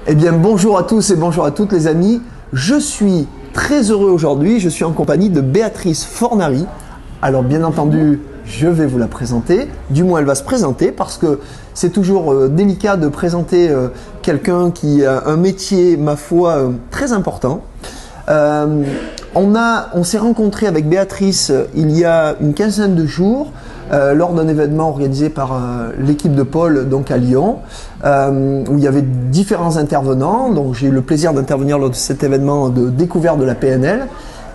Eh bien, bonjour à tous et bonjour à toutes les amis. Je suis très heureux aujourd'hui, je suis en compagnie de Béatrice Fornari. Alors, bien entendu, je vais vous la présenter. Du moins, elle va se présenter parce que c'est toujours délicat de présenter quelqu'un qui a un métier, ma foi, très important. On s'est rencontré avec Béatrice il y a une quinzaine de jours lors d'un événement organisé par l'équipe de Paul donc à Lyon où il y avait différents intervenants. Donc j'ai eu le plaisir d'intervenir lors de cet événement de découverte de la PNL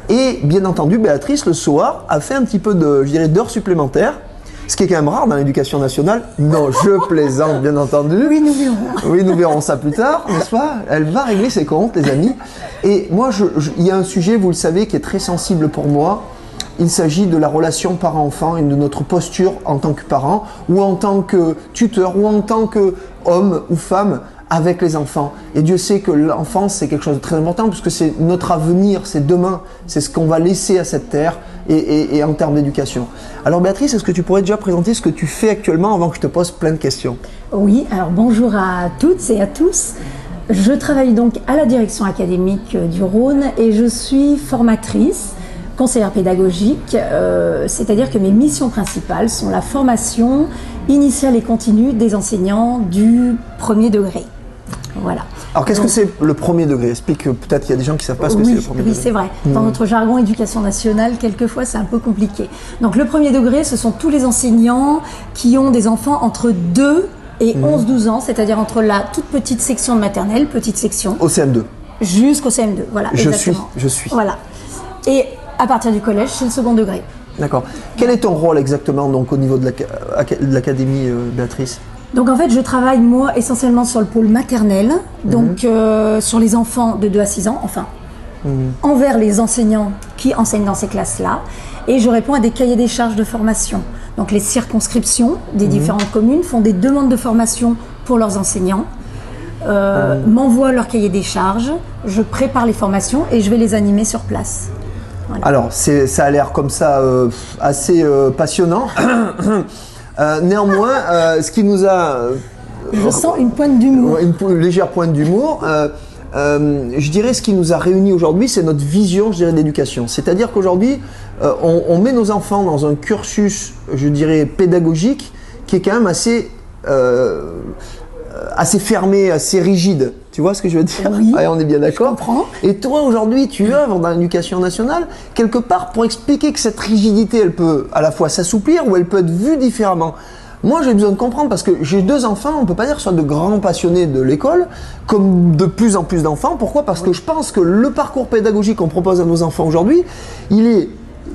et bien entendu Béatrice le soir a fait un petit peu de, je dirais, d'heures supplémentaires. Ce qui est quand même rare dans l'éducation nationale. Non, je plaisante, bien entendu. Oui, nous verrons. Oui, nous verrons ça plus tard, n'est-ce pas? Elle va régler ses comptes, les amis. Et moi, il y a un sujet, vous le savez, qui est très sensible pour moi. Il s'agit de la relation parent-enfant et de notre posture en tant que parent, ou en tant que tuteur, ou en tant qu'homme ou femme avec les enfants. Et Dieu sait que l'enfance, c'est quelque chose de très important, puisque c'est notre avenir, c'est demain, c'est ce qu'on va laisser à cette terre, et en termes d'éducation. Alors Béatrice, est-ce que tu pourrais déjà présenter ce que tu fais actuellement avant que je te pose plein de questions? Oui, alors bonjour à toutes et à tous. Je travaille donc à la direction académique du Rhône et je suis formatrice, conseillère pédagogique, c'est-à-dire que mes missions principales sont la formation initiale et continue des enseignants du premier degré. Voilà. Alors qu'est-ce que c'est le premier degré? Explique, peut-être qu'il y a des gens qui ne savent pas ce que c'est le premier degré. Oui, c'est vrai. Dans notre jargon éducation nationale, quelquefois c'est un peu compliqué. Donc le premier degré, ce sont tous les enseignants qui ont des enfants entre 2 et 11-12 ans, c'est-à-dire entre la toute petite section de maternelle, petite section. Au CM2. Jusqu'au CM2, voilà. Je exactement. suis. Voilà. Et à partir du collège, c'est le second degré. D'accord. Quel est ton rôle exactement donc, au niveau de l'académie, Béatrice? Donc en fait, je travaille moi essentiellement sur le pôle maternel, donc sur les enfants de 2 à 6 ans, enfin, envers les enseignants qui enseignent dans ces classes-là, et je réponds à des cahiers des charges de formation. Donc les circonscriptions des différentes communes font des demandes de formation pour leurs enseignants, m'envoient leur cahier des charges, je prépare les formations et je vais les animer sur place. Voilà. Alors, ça a l'air comme ça assez passionnant. Néanmoins, ce qui nous a... je sens une pointe d'humour. Une légère pointe d'humour. Je dirais ce qui nous a réunis aujourd'hui, c'est notre vision, je dirais, d'éducation. C'est-à-dire qu'aujourd'hui, on met nos enfants dans un cursus, je dirais, pédagogique qui est quand même assez fermé, assez rigide. Tu vois ce que je veux dire? Oui, ouais, on est bien d'accord. Je comprends. Et toi, aujourd'hui, tu œuvres dans l'éducation nationale, quelque part, pour expliquer que cette rigidité, elle peut à la fois s'assouplir ou elle peut être vue différemment. Moi, j'ai besoin de comprendre parce que j'ai 2 enfants, on ne peut pas dire que ce soit de grands passionnés de l'école, comme de plus en plus d'enfants. Pourquoi? Parce que je pense que le parcours pédagogique qu'on propose à nos enfants aujourd'hui, il est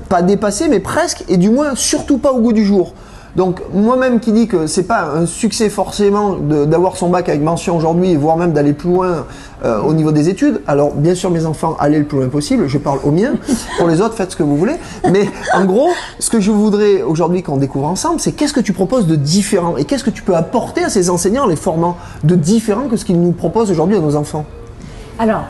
pas dépassé, mais presque, et du moins surtout pas au goût du jour. Donc moi-même qui dis que c'est pas un succès forcément d'avoir son bac avec mention aujourd'hui, voire même d'aller plus loin au niveau des études. Alors bien sûr mes enfants, allez le plus loin possible, je parle aux miens. Pour les autres, faites ce que vous voulez. Mais en gros, ce que je voudrais aujourd'hui qu'on découvre ensemble, c'est qu'est-ce que tu proposes de différent et qu'est-ce que tu peux apporter à ces enseignants en les formant de différent que ce qu'ils nous proposent aujourd'hui à nos enfants. Alors,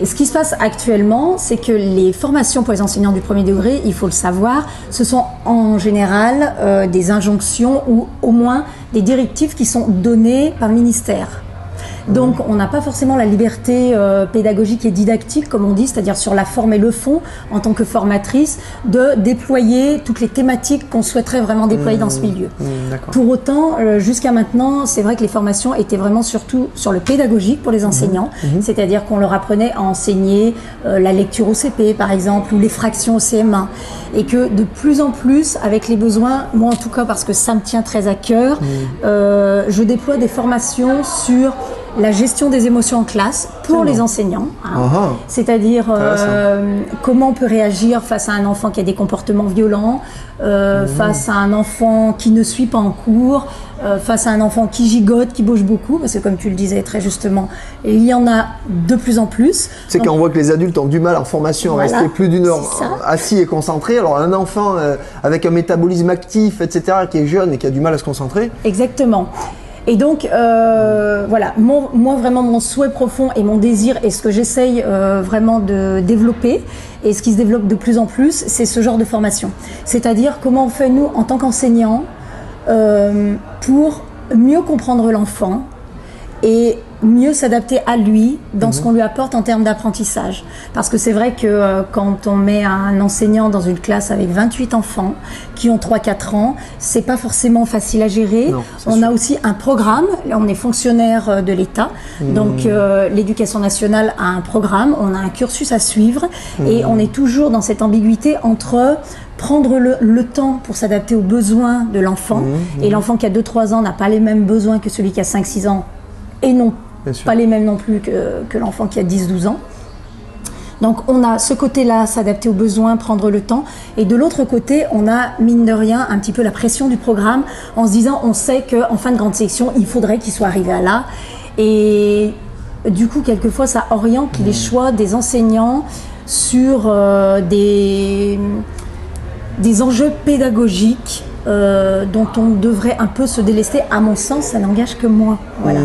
ce qui se passe actuellement, c'est que les formations pour les enseignants du premier degré, il faut le savoir, ce sont en général des injonctions ou au moins des directives qui sont données par le ministère. Donc on n'a pas forcément la liberté pédagogique et didactique, comme on dit, c'est-à-dire sur la forme et le fond, en tant que formatrice, de déployer toutes les thématiques qu'on souhaiterait vraiment déployer dans ce milieu. Pour autant, jusqu'à maintenant, c'est vrai que les formations étaient vraiment surtout sur le pédagogique pour les enseignants, c'est-à-dire qu'on leur apprenait à enseigner la lecture au CP, par exemple, ou les fractions au CM1. Et que de plus en plus, avec les besoins, moi en tout cas, parce que ça me tient très à cœur, je déploie des formations sur la gestion des émotions en classe pour les enseignants, hein. C'est-à-dire comment on peut réagir face à un enfant qui a des comportements violents, face à un enfant qui ne suit pas en cours, face à un enfant qui gigote, qui bouge beaucoup, parce que comme tu le disais très justement, il y en a de plus en plus. C'est quand on voit que les adultes ont du mal en formation à rester plus d'1 heure assis et concentré. Alors un enfant avec un métabolisme actif, etc., qui est jeune et qui a du mal à se concentrer. Exactement. Et donc, voilà, moi vraiment mon souhait profond et mon désir et ce que j'essaye vraiment de développer et ce qui se développe de plus en plus, c'est ce genre de formation. C'est-à-dire comment on fait nous en tant qu'enseignants pour mieux comprendre l'enfant et mieux s'adapter à lui dans ce qu'on lui apporte en termes d'apprentissage. Parce que c'est vrai que quand on met un enseignant dans une classe avec 28 enfants qui ont 3-4 ans, c'est pas forcément facile à gérer. Non, on a aussi un programme, on est fonctionnaire de l'État, donc l'éducation nationale a un programme, on a un cursus à suivre et on est toujours dans cette ambiguïté entre prendre le temps pour s'adapter aux besoins de l'enfant, et l'enfant qui a 2-3 ans n'a pas les mêmes besoins que celui qui a 5-6 ans, et non pas les mêmes non plus que l'enfant qui a 10-12 ans. Donc on a ce côté-là, s'adapter aux besoins, prendre le temps, et de l'autre côté, on a, mine de rien, un petit peu la pression du programme, en se disant, on sait qu'en fin de grande section, il faudrait qu'il soit arrivé à là, et du coup, quelquefois, ça oriente les choix des enseignants sur des enjeux pédagogiques dont on devrait un peu se délester. À mon sens, ça n'engage que moi. Voilà.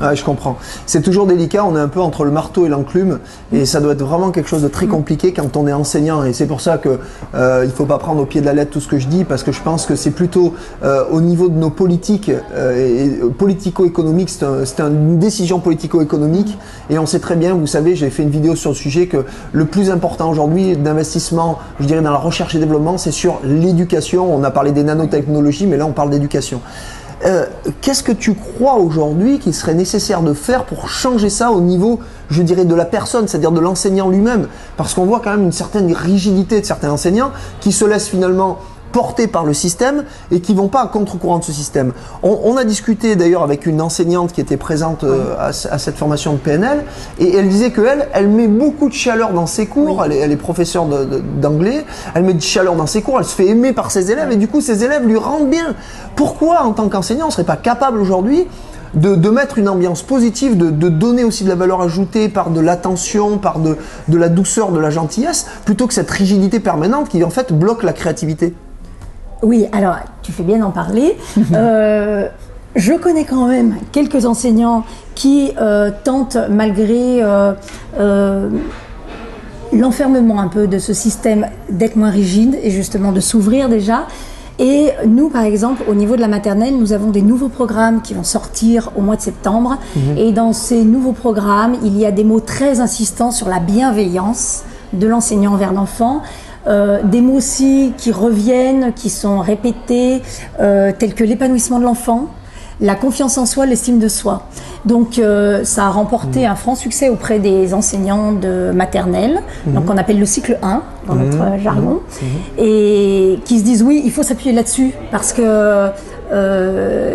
Ouais, je comprends. C'est toujours délicat, on est un peu entre le marteau et l'enclume, et ça doit être vraiment quelque chose de très compliqué quand on est enseignant, et c'est pour ça que il faut pas prendre au pied de la lettre tout ce que je dis, parce que je pense que c'est plutôt au niveau de nos politiques politico-économiques, c'est une décision politico-économique, et on sait très bien, vous savez, j'ai fait une vidéo sur le sujet, que le plus important aujourd'hui d'investissement, je dirais, dans la recherche et développement, c'est sur l'éducation. On a parlé des nanotechnologies, mais là on parle d'éducation. Qu'est-ce que tu crois aujourd'hui qu'il serait nécessaire de faire pour changer ça au niveau, je dirais, de la personne, c'est-à-dire de l'enseignant lui-même? Parce qu'on voit quand même une certaine rigidité de certains enseignants qui se laissent finalement portés par le système et qui vont pas à contre-courant de ce système. On a discuté d'ailleurs avec une enseignante qui était présente à cette formation de PNL, et elle disait elle met beaucoup de chaleur dans ses cours, elle est professeure d'anglais, elle met de chaleur dans ses cours, elle se fait aimer par ses élèves, et du coup ses élèves lui rendent bien. Pourquoi en tant qu'enseignant on ne serait pas capable aujourd'hui de mettre une ambiance positive, de donner aussi de la valeur ajoutée par de l'attention, par de la douceur, de la gentillesse, plutôt que cette rigidité permanente qui en fait bloque la créativité? Oui, alors tu fais bien d'en parler. Je connais quand même quelques enseignants qui tentent, malgré l'enfermement un peu de ce système, d'être moins rigide et justement de s'ouvrir déjà. Et nous, par exemple, au niveau de la maternelle, nous avons des nouveaux programmes qui vont sortir au mois de septembre. Et dans ces nouveaux programmes, il y a des mots très insistants sur la bienveillance de l'enseignant envers l'enfant. Des mots aussi qui reviennent, qui sont répétés, tels que l'épanouissement de l'enfant, la confiance en soi, l'estime de soi. Donc ça a remporté un franc succès auprès des enseignants de maternelle, donc on appelle le cycle 1 dans notre jargon, et qui se disent oui, il faut s'appuyer là-dessus, parce que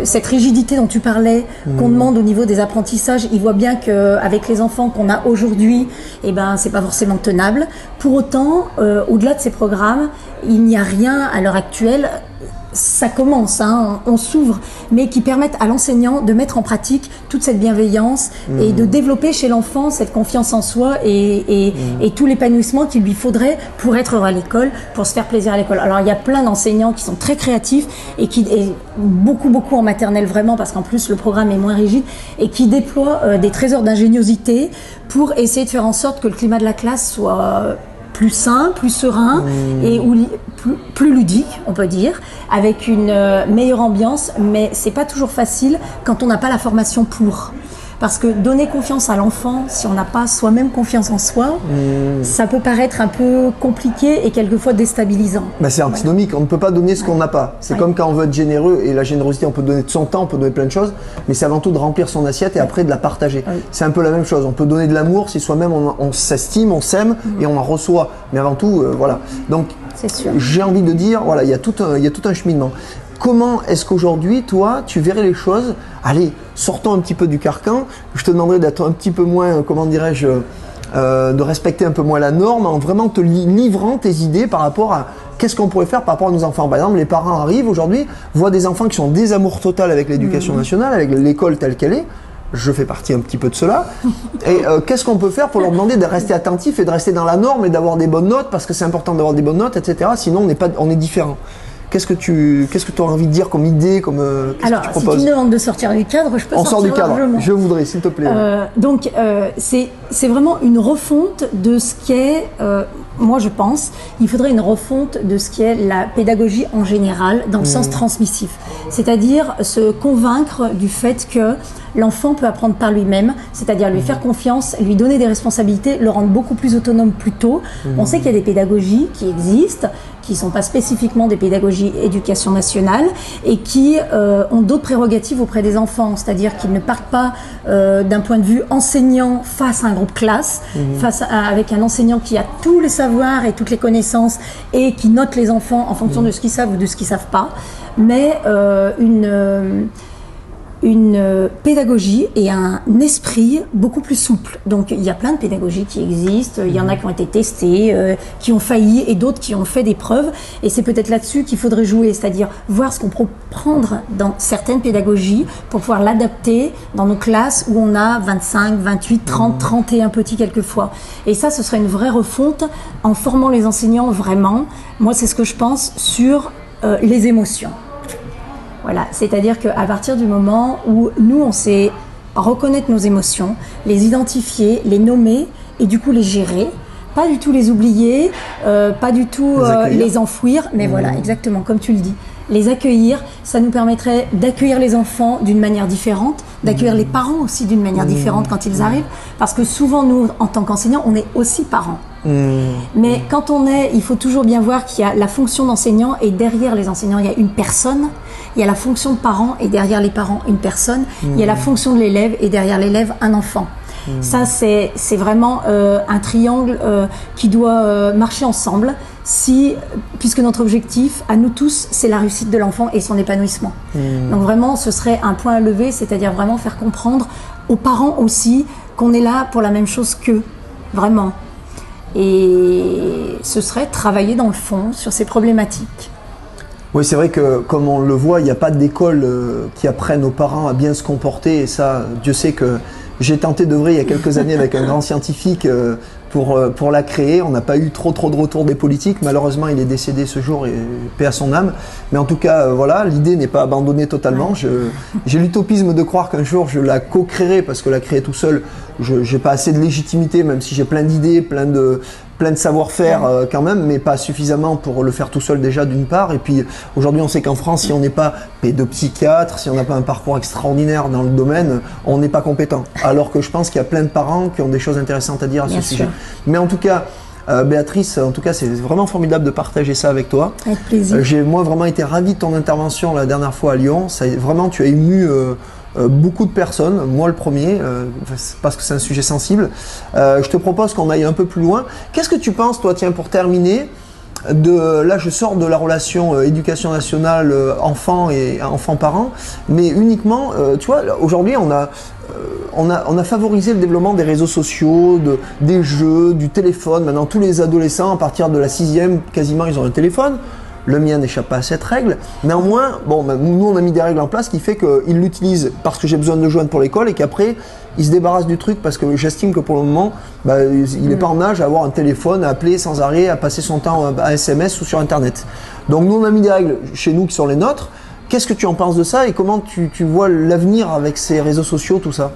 cette rigidité dont tu parlais, qu'on demande au niveau des apprentissages, ils voient bien qu'avec les enfants qu'on a aujourd'hui, eh ben, c'est pas forcément tenable. Pour autant, au-delà de ces programmes, il n'y a rien à l'heure actuelle. Ça commence, hein, on s'ouvre, mais qui permettent à l'enseignant de mettre en pratique toute cette bienveillance et de développer chez l'enfant cette confiance en soi et tout l'épanouissement qu'il lui faudrait pour être heureux à l'école, pour se faire plaisir à l'école. Alors il y a plein d'enseignants qui sont très créatifs et beaucoup en maternelle vraiment, parce qu'en plus le programme est moins rigide, et qui déploient des trésors d'ingéniosité pour essayer de faire en sorte que le climat de la classe soit plus sain, plus serein et plus ludique, on peut dire, avec une meilleure ambiance, mais c'est pas toujours facile quand on n'a pas la formation pour. Parce que donner confiance à l'enfant, si on n'a pas soi-même confiance en soi, ça peut paraître un peu compliqué et quelquefois déstabilisant. Ben c'est antinomique, on ne peut pas donner ce qu'on n'a pas. C'est comme quand on veut être généreux, et la générosité, on peut donner de son temps, on peut donner plein de choses, mais c'est avant tout de remplir son assiette et après de la partager. C'est un peu la même chose, on peut donner de l'amour si soi-même on s'estime, on s'aime et on en reçoit. Mais avant tout, voilà. Donc, j'ai envie de dire, voilà, il y a tout un cheminement. Comment est-ce qu'aujourd'hui, toi, tu verrais les choses? Allez, sortons un petit peu du carcan. Je te demanderais d'être un petit peu moins, comment dirais-je, de respecter un peu moins la norme, en vraiment te livrant tes idées par rapport à qu'est-ce qu'on pourrait faire par rapport à nos enfants. Par exemple, les parents arrivent aujourd'hui, voient des enfants qui sont en désamour total avec l'éducation nationale, avec l'école telle qu'elle est. Je fais partie un petit peu de cela. Et qu'est-ce qu'on peut faire pour leur demander de rester attentifs et de rester dans la norme et d'avoir des bonnes notes, parce que c'est important d'avoir des bonnes notes, etc. Sinon, on est différent. Qu'est-ce que tu aurais envie de dire comme idée, qu'est-ce Alors, que tu si proposes? tu me demandes de sortir du cadre, je peux On sort sortir du cadre, largement. je voudrais, s'il te plaît. C'est vraiment une refonte de ce qu'est, moi je pense, il faudrait une refonte de ce qu'est la pédagogie en général, dans le sens transmissif. C'est-à-dire se convaincre du fait que l'enfant peut apprendre par lui-même, c'est-à-dire lui faire confiance, lui donner des responsabilités, le rendre beaucoup plus autonome plus tôt. On sait qu'il y a des pédagogies qui existent, qui ne sont pas spécifiquement des pédagogies éducation nationale et qui ont d'autres prérogatives auprès des enfants, c'est-à-dire qu'ils ne partent pas d'un point de vue enseignant face à un groupe classe, avec un enseignant qui a tous les savoirs et toutes les connaissances et qui note les enfants en fonction de ce qu'ils savent ou de ce qu'ils ne savent pas, mais une pédagogie et un esprit beaucoup plus souple. Donc il y a plein de pédagogies qui existent, il y en a qui ont été testées, qui ont failli et d'autres qui ont fait des preuves et c'est peut-être là-dessus qu'il faudrait jouer, c'est-à-dire voir ce qu'on peut prendre dans certaines pédagogies pour pouvoir l'adapter dans nos classes où on a 25, 28, 30, 31 petits quelquefois. Et ça, ce serait une vraie refonte en formant les enseignants vraiment, moi c'est ce que je pense, sur les émotions. Voilà, c'est-à-dire qu'à partir du moment où nous, on sait reconnaître nos émotions, les identifier, les nommer et du coup les gérer, pas du tout les oublier, pas du tout les enfouir, mais voilà, exactement, comme tu le dis. Les accueillir, ça nous permettrait d'accueillir les enfants d'une manière différente, d'accueillir les parents aussi d'une manière différente quand ils arrivent, parce que souvent nous, en tant qu'enseignants, on est aussi parents. Mais quand il faut toujours bien voir qu'il y a la fonction d'enseignant et derrière les enseignants, il y a une personne. Il y a la fonction de parent et derrière les parents, une personne. Il y a la fonction de l'élève et derrière l'élève, un enfant. Ça, c'est vraiment un triangle qui doit marcher ensemble, puisque notre objectif, à nous tous, c'est la réussite de l'enfant et son épanouissement. Donc vraiment, ce serait un point à lever, c'est-à-dire vraiment faire comprendre aux parents aussi qu'on est là pour la même chose qu'eux, vraiment. Et ce serait travailler dans le fond sur ces problématiques. Oui, c'est vrai que comme on le voit, il n'y a pas d'école qui apprenne aux parents à bien se comporter. Et ça, Dieu sait que j'ai tenté d'œuvrer il y a quelques années avec un grand scientifique pour la créer. On n'a pas eu trop de retours des politiques. Malheureusement, il est décédé ce jour et paix à son âme. Mais en tout cas, voilà, l'idée n'est pas abandonnée totalement. J'ai l'utopisme de croire qu'un jour je la co-créerai parce que la créer tout seul, je n'ai pas assez de légitimité, même si j'ai plein d'idées, plein de savoir-faire quand même, mais pas suffisamment pour le faire tout seul déjà d'une part. Et puis aujourd'hui, on sait qu'en France, si on n'est pas pédopsychiatre, si on n'a pas un parcours extraordinaire dans le domaine, on n'est pas compétent. Alors que je pense qu'il y a plein de parents qui ont des choses intéressantes à dire à ce sujet. Mais en tout cas, Béatrice, en tout cas, c'est vraiment formidable de partager ça avec toi. Avec plaisir. J'ai moi vraiment été ravi de ton intervention la dernière fois à Lyon. Vraiment, tu as ému beaucoup de personnes, moi le premier, parce que c'est un sujet sensible. Je te propose qu'on aille un peu plus loin. Qu'est-ce que tu penses, toi, tiens, pour terminer, là je sors de la relation éducation nationale enfant et enfant-parent, mais uniquement, tu vois, aujourd'hui on a favorisé le développement des réseaux sociaux, des jeux, du téléphone. Maintenant, tous les adolescents, à partir de la 6e, quasiment, ils ont un téléphone. Le mien n'échappe pas à cette règle. Néanmoins, nous, on a mis des règles en place qui fait qu'ils l'utilisent parce que j'ai besoin de le joindre pour l'école et qu'après, ils se débarrassent du truc parce que j'estime que pour le moment, il n'est pas en âge à avoir un téléphone, à appeler sans arrêt, à passer son temps à SMS ou sur Internet. Donc, nous, on a mis des règles chez nous qui sont les nôtres. Qu'est-ce que tu en penses de ça et comment tu vois l'avenir avec ces réseaux sociaux, tout ça ?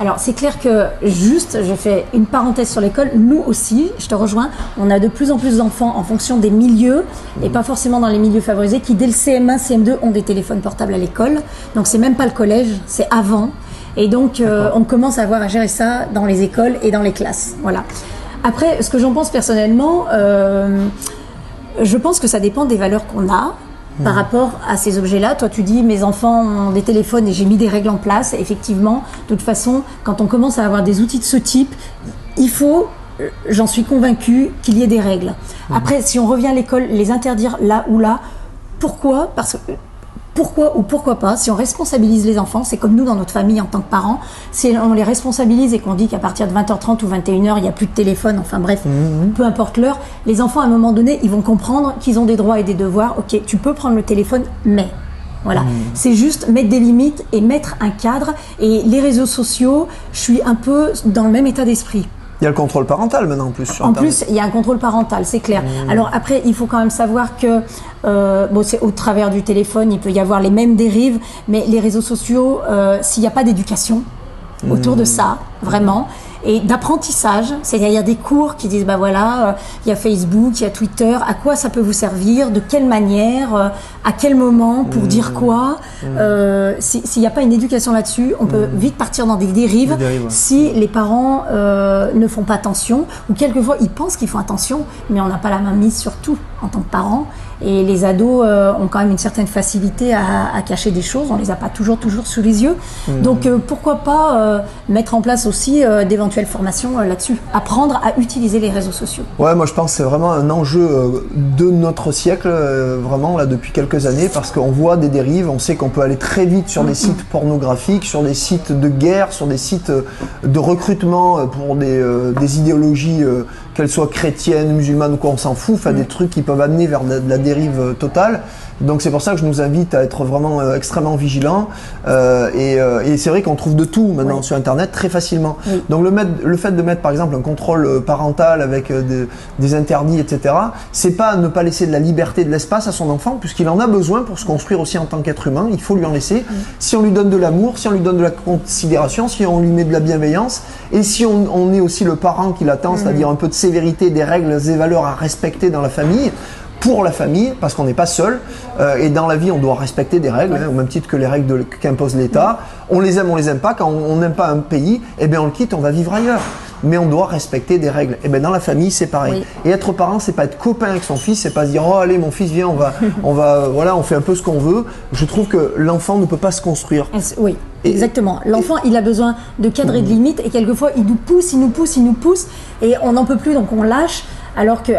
Alors, c'est clair que, juste, je fais une parenthèse sur l'école, nous aussi, je te rejoins, on a de plus en plus d'enfants en fonction des milieux, et pas forcément dans les milieux favorisés, qui dès le CM1, CM2 ont des téléphones portables à l'école. Donc, c'est même pas le collège, c'est avant. Et donc, on commence à avoir à gérer ça dans les écoles et dans les classes. Voilà. Après, ce que j'en pense personnellement, je pense que ça dépend des valeurs qu'on a. Par rapport à ces objets-là, toi tu dis mes enfants ont des téléphones et j'ai mis des règles en place. Effectivement, de toute façon, quand on commence à avoir des outils de ce type, il faut, j'en suis convaincue, qu'il y ait des règles. Après, si on revient à l'école, les interdire là ou là, pourquoi ? Pourquoi ou pourquoi pas, si on responsabilise les enfants, c'est comme nous dans notre famille en tant que parents, si on les responsabilise et qu'on dit qu'à partir de 20h30 ou 21h, il n'y a plus de téléphone, enfin bref, peu importe l'heure, les enfants à un moment donné, ils vont comprendre qu'ils ont des droits et des devoirs. Ok, tu peux prendre le téléphone, mais... Voilà, c'est juste mettre des limites et mettre un cadre. Et les réseaux sociaux, je suis un peu dans le même état d'esprit. Il y a le contrôle parental maintenant en plus sur En Internet. plus, il y a un contrôle parental, c'est clair. Alors après, il faut quand même savoir que, bon, c'est au travers du téléphone, il peut y avoir les mêmes dérives, mais les réseaux sociaux, s'il n'y a pas d'éducation autour de ça, vraiment, et d'apprentissage, c'est-à-dire des cours qui disent, bah voilà, il y a Facebook, il y a Twitter, à quoi ça peut vous servir, de quelle manière, à quel moment, pour dire quoi. S'il n'y a pas une éducation là-dessus, on peut vite partir dans des dérives si les parents ne font pas attention, ou quelquefois ils pensent qu'ils font attention, mais on n'a pas la main mise sur tout en tant que parents. Et les ados ont quand même une certaine facilité à cacher des choses, on les a pas toujours sous les yeux. Donc pourquoi pas mettre en place aussi d'éventuelles formations là-dessus, apprendre à utiliser les réseaux sociaux. Ouais, moi je pense que c'est vraiment un enjeu de notre siècle, vraiment là depuis quelques années, parce qu'on voit des dérives, on sait qu'on peut aller très vite sur des sites pornographiques, sur des sites de guerre, sur des sites de recrutement pour des idéologies, qu'elles soient chrétiennes, musulmanes ou quoi, on s'en fout, enfin des trucs qui peuvent amener vers de la dérive totale. Donc c'est pour ça que je nous invite à être vraiment extrêmement vigilants et c'est vrai qu'on trouve de tout maintenant sur Internet très facilement. Donc le fait de mettre par exemple un contrôle parental avec des interdits, etc., c'est pas ne pas laisser de la liberté, de l'espace à son enfant, puisqu'il en a besoin pour se construire aussi en tant qu'être humain, il faut lui en laisser. Si on lui donne de l'amour, si on lui donne de la considération, si on lui met de la bienveillance, et si on est aussi le parent qui l'attend, c'est-à-dire un peu de sévérité, des règles et valeurs à respecter dans la famille, pour la famille, parce qu'on n'est pas seul, et dans la vie on doit respecter des règles, au même titre que les règles qu'impose l'État. On les aime pas, quand on n'aime pas un pays, eh bien on le quitte, on va vivre ailleurs. Mais on doit respecter des règles. Et bien dans la famille c'est pareil. Et être parent, c'est pas être copain avec son fils, c'est pas se dire oh allez mon fils viens, voilà, on fait un peu ce qu'on veut. Je trouve que l'enfant ne peut pas se construire. Oui. Exactement. L'enfant, il a besoin de cadres et de limites, et quelquefois il nous pousse, et on n'en peut plus, donc on lâche, alors que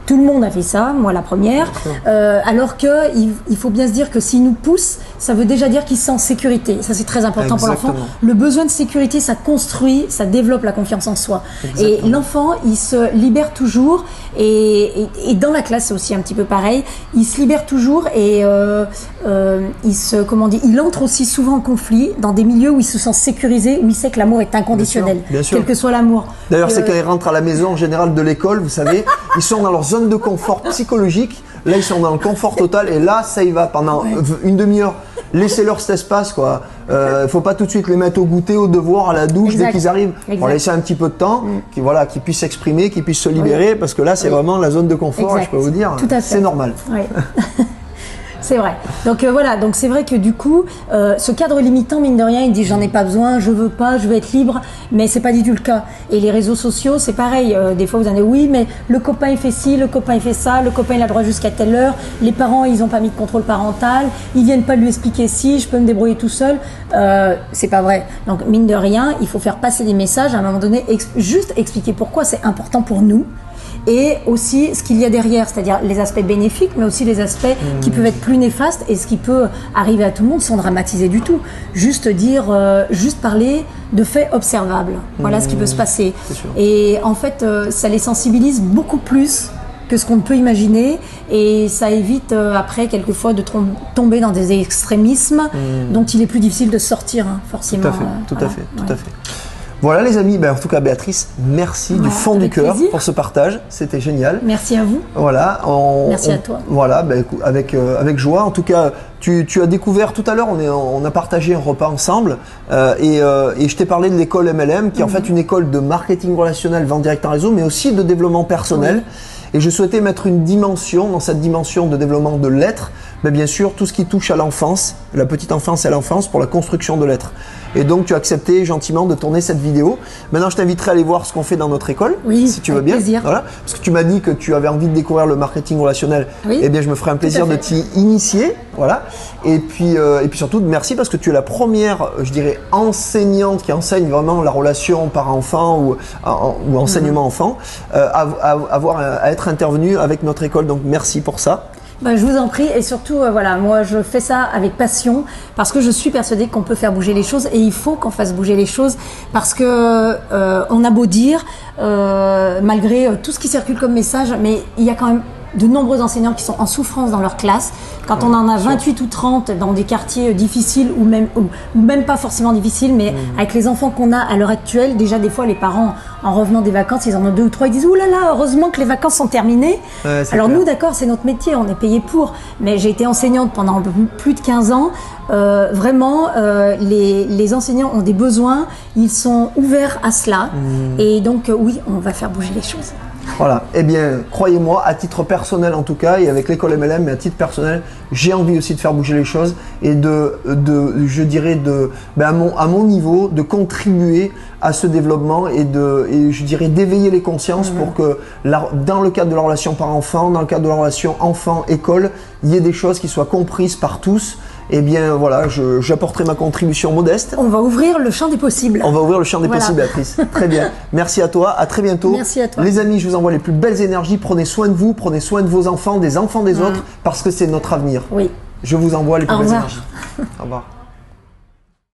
tout le monde a fait ça, moi la première, alors que il faut bien se dire que s'il nous pousse, ça veut déjà dire qu'il se sent en sécurité. Ça c'est très important pour l'enfant. Le besoin de sécurité, ça construit, ça développe la confiance en soi. Et l'enfant, il se libère toujours, et dans la classe c'est aussi un petit peu pareil, il se libère toujours et il entre aussi souvent en conflit dans des milieux où il se sent sécurisé, où il sait que l'amour est inconditionnel, bien sûr. quel que soit l'amour. D'ailleurs c'est quand ils rentrent à la maison en général de l'école, vous savez, ils sont dans leur zone de confort psychologique, là ils sont dans le confort total, et là ça y va pendant une demi-heure. Laissez-leur cet espace, quoi. Faut pas tout de suite les mettre au goûter, au devoir, à la douche dès qu'ils arrivent. Faut laisser un petit peu de temps, qu'ils puissent s'exprimer, qu'ils puissent se libérer, parce que là c'est vraiment la zone de confort, je peux vous dire. C'est normal. C'est vrai. Donc voilà, donc c'est vrai que du coup, ce cadre limitant, mine de rien, il dit j'en ai pas besoin, je veux pas, je veux être libre, mais c'est pas du tout le cas. Et les réseaux sociaux, c'est pareil. Des fois vous en dites oui, mais le copain il fait ci, le copain il fait ça, le copain il a le droit jusqu'à telle heure, les parents ils ont pas mis de contrôle parental, ils viennent pas lui expliquer si je peux me débrouiller tout seul. C'est pas vrai. Donc mine de rien, il faut faire passer des messages à un moment donné, juste expliquer pourquoi c'est important pour nous. Et aussi ce qu'il y a derrière, c'est-à-dire les aspects bénéfiques, mais aussi les aspects qui peuvent être plus néfastes, et ce qui peut arriver à tout le monde sans dramatiser du tout. Juste dire, juste parler de faits observables. Voilà ce qui peut se passer. Et en fait, ça les sensibilise beaucoup plus que ce qu'on peut imaginer, et ça évite après quelquefois de tomber dans des extrémismes dont il est plus difficile de sortir, forcément. Tout à fait. Voilà les amis, en tout cas Béatrice, merci du fond du cœur pour ce partage, c'était génial. Merci à vous. Voilà, merci à toi. Voilà, avec joie. En tout cas, tu as découvert tout à l'heure, on a partagé un repas ensemble et je t'ai parlé de l'école MLM, qui est en fait une école de marketing relationnel, vente directe en réseau, mais aussi de développement personnel. Et je souhaitais mettre une dimension, dans cette dimension de développement de l'être, mais bien sûr tout ce qui touche à l'enfance, la petite enfance et à l'enfance, pour la construction de l'être. Et donc tu as accepté gentiment de tourner cette vidéo. Maintenant je t'inviterai à aller voir ce qu'on fait dans notre école, si tu veux bien. Plaisir. Voilà, parce que tu m'as dit que tu avais envie de découvrir le marketing relationnel. Eh bien je me ferai un plaisir de t'y initier. Voilà. Et puis surtout merci, parce que tu es la première, je dirais, enseignante qui enseigne vraiment la relation parent-enfant ou enseignement enfant à être intervenue avec notre école. Donc merci pour ça. Je vous en prie, et surtout, voilà, moi je fais ça avec passion, parce que je suis persuadée qu'on peut faire bouger les choses, et il faut qu'on fasse bouger les choses, parce que on a beau dire, malgré tout ce qui circule comme message, mais il y a quand même de nombreux enseignants qui sont en souffrance dans leur classe. Quand on en a 28 ou 30 dans des quartiers difficiles ou même pas forcément difficiles, mais avec les enfants qu'on a à l'heure actuelle, déjà des fois les parents, en revenant des vacances, ils en ont 2 ou 3, ils disent « Ouh là là, heureusement que les vacances sont terminées ». Alors nous, d'accord, c'est notre métier, on est payé pour, mais j'ai été enseignante pendant plus de 15 ans. Vraiment, les enseignants ont des besoins, ils sont ouverts à cela, et donc oui, on va faire bouger les choses. Voilà, eh bien, croyez-moi, à titre personnel en tout cas, et avec l'école MLM, mais à titre personnel, j'ai envie aussi de faire bouger les choses et je dirais, à mon niveau, de contribuer à ce développement et je dirais, d'éveiller les consciences pour que, dans le cadre de la relation parent-enfant, dans le cadre de la relation enfant-école, il y ait des choses qui soient comprises par tous. Eh bien voilà, j'apporterai ma contribution modeste. On va ouvrir le champ des possibles. On va ouvrir le champ des possibles, Béatrice. Très bien. Merci à toi, à très bientôt. Merci à toi. Les amis, je vous envoie les plus belles énergies. Prenez soin de vous, prenez soin de vos enfants, des enfants des autres, parce que c'est notre avenir. Oui. Je vous envoie les plus belles énergies. Au revoir. Au revoir.